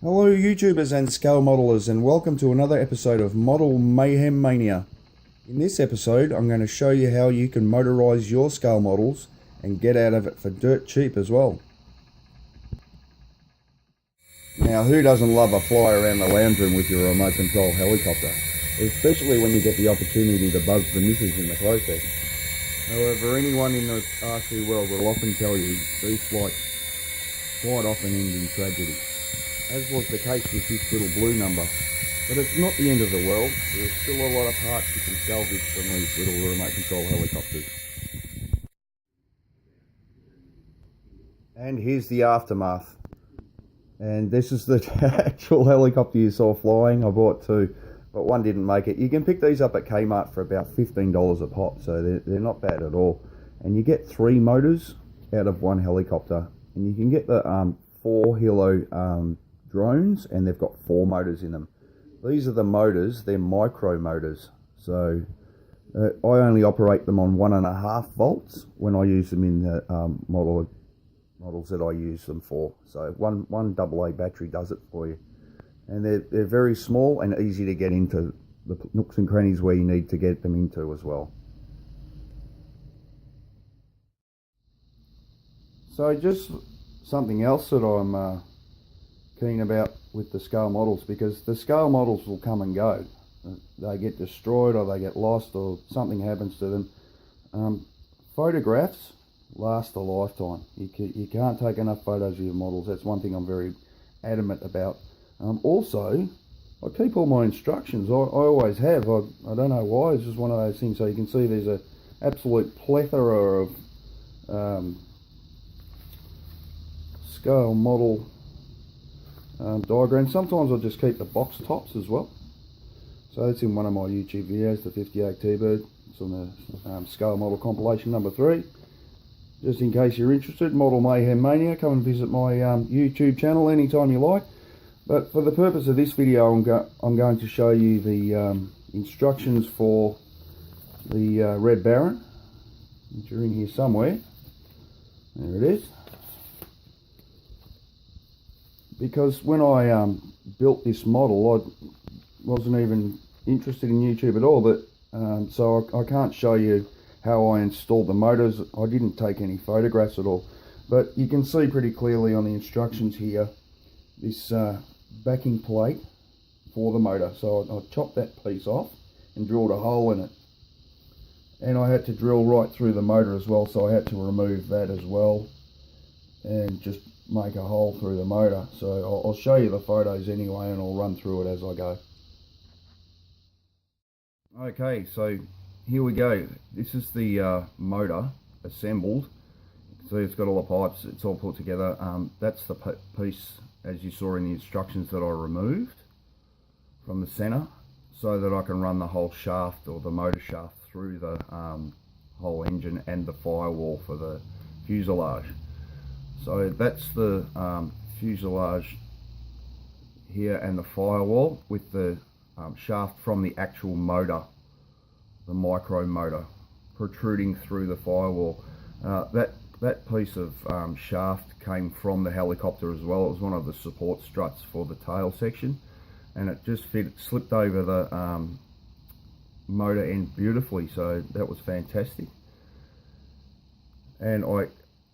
Hello YouTubers and scale modelers, and welcome to another episode of Model Mayhem Mania. In this episode I'm going to show you how you can motorize your scale models and get out of it for dirt cheap as well. Now, who doesn't love a fly around the lounge room with your remote control helicopter, especially when you get the opportunity to buzz the missus in the process. However, anyone in the RC world will often tell you these flights quite often end in tragedy, as was the case with this little blue number. But it's not the end of the world. There's still a lot of parts you can salvage from these little remote control helicopters. And here's the aftermath. And this is the actual helicopter you saw flying. I bought two, but one didn't make it. You can pick these up at Kmart for about $15 a pop, so they're not bad at all. And you get 3 motors out of one helicopter. And you can get the 4 Hilo drones, and they've got 4 motors in them. These are the motors, they're micro motors. So I only operate them on 1.5 volts when I use them in the models that I use them for. So one AA battery does it for you. And they're very small and easy to get into the nooks and crannies where you need to get them into as well. So just something else that I'm keen about with the scale models, because the scale models will come and go. They get destroyed or they get lost or something happens to them. Photographs last a lifetime. You can't take enough photos of your models. That's one thing I'm very adamant about. Also, I keep all my instructions. I always have. I don't know why. It's just one of those things. So you can see there's an absolute plethora of scale model diagrams. Sometimes I'll just keep the box tops as well. So that's in one of my YouTube videos, the 58 T-Bird. It's on the scale model compilation number 3. Just in case you're interested, Model Mayhem Mania, come and visit my YouTube channel anytime you like. But for the purpose of this video, I'm going to show you the instructions for the Red Baron, which are in here somewhere. There it is. Because when I built this model, I wasn't even interested in YouTube at all, but so I can't show you how I installed the motors. I didn't take any photographs at all, but you can see pretty clearly on the instructions here this backing plate for the motor. So I chopped that piece off and drilled a hole in it, and I had to drill right through the motor as well, so I had to remove that as well and just make a hole through the motor. So I'll show you the photos anyway, and I'll run through it as I go. Okay, so here we go. This is the motor assembled. So it's got all the pipes, it's all put together. That's the piece, as you saw in the instructions, that I removed from the center, so that I can run the whole shaft, or the motor shaft, through the whole engine and the firewall for the fuselage. So that's the fuselage here and the firewall, with the shaft from the actual motor, the micro motor, protruding through the firewall. That piece of shaft came from the helicopter as well. It was one of the support struts for the tail section, and it just slipped over the motor end beautifully, so that was fantastic. And I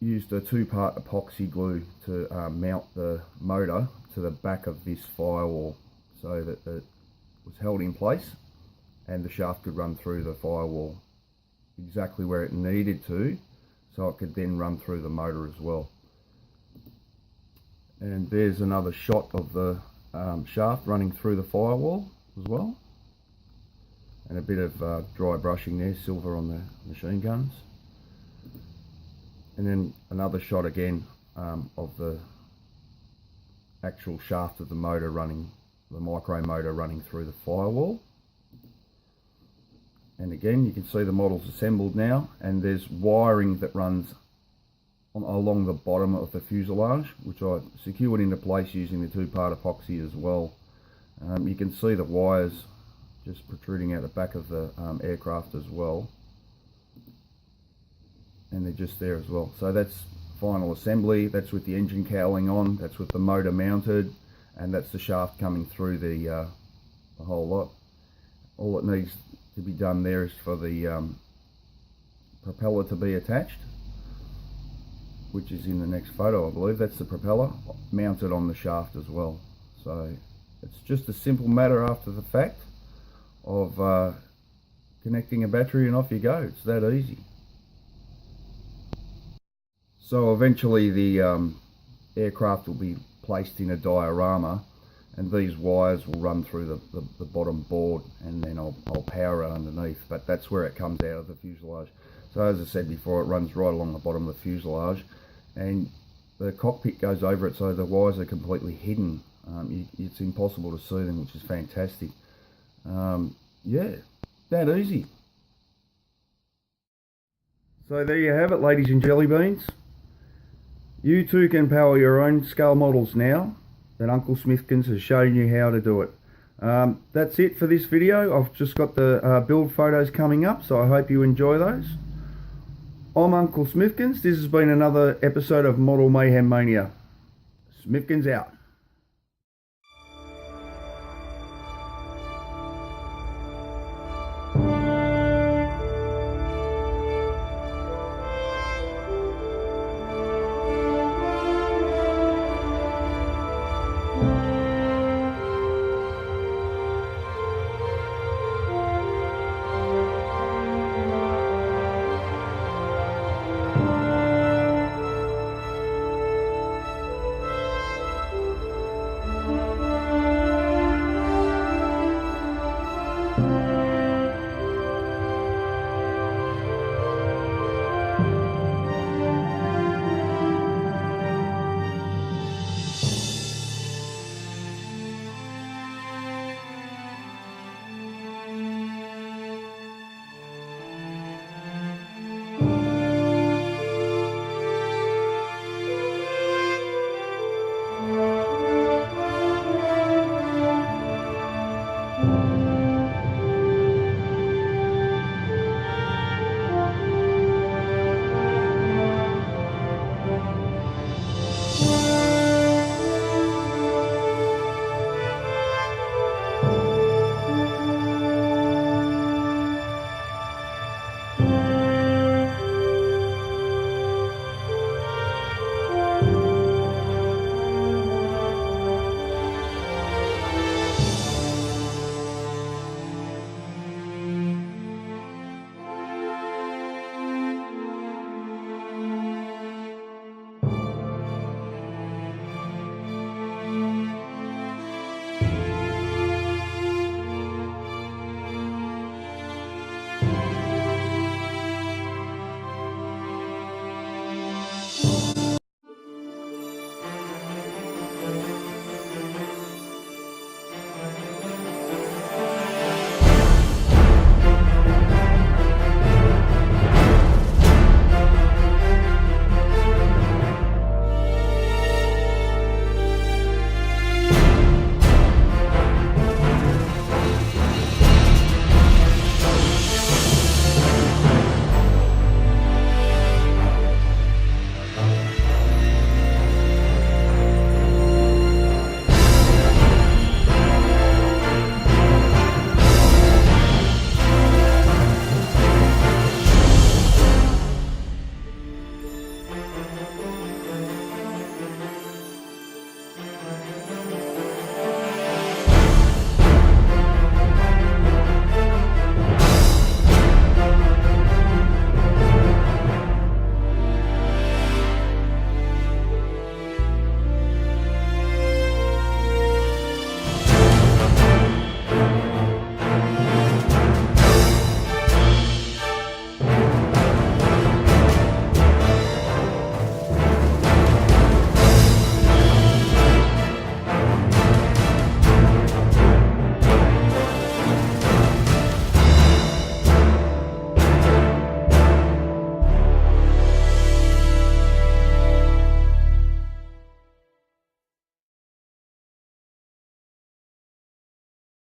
used a 2-part epoxy glue to mount the motor to the back of this firewall, so that it was held in place and the shaft could run through the firewall exactly where it needed to, so it could then run through the motor as well. And there's another shot of the shaft running through the firewall as well, and a bit of dry brushing there, silver on the machine guns. And then another shot again of the actual shaft of the motor running, the micro motor running through the firewall. And again, you can see the model's assembled now, and there's wiring that runs along the bottom of the fuselage, which I secured into place using the 2-part epoxy as well. You can see the wires just protruding out the back of the aircraft as well, and they're just there as well. So that's final assembly. That's with the engine cowling on, that's with the motor mounted, and that's the shaft coming through the whole lot. All it needs to be done there is for the propeller to be attached, which is in the next photo, I believe. That's the propeller mounted on the shaft as well. So it's just a simple matter after the fact of connecting a battery and off you go. It's that easy. So eventually the aircraft will be placed in a diorama, and these wires will run through the bottom board, and then I'll power it underneath, but that's where it comes out of the fuselage. So as I said before, it runs right along the bottom of the fuselage, and the cockpit goes over it, so the wires are completely hidden. It's impossible to see them, which is fantastic. Yeah, that easy. So there you have it, ladies and jelly beans. You too can power your own scale models now that Uncle Smifkins has shown you how to do it. That's it for this video. I've just got the build photos coming up, so I hope you enjoy those. I'm Uncle Smifkins. This has been another episode of Model Mayhem Mania. Smifkins out.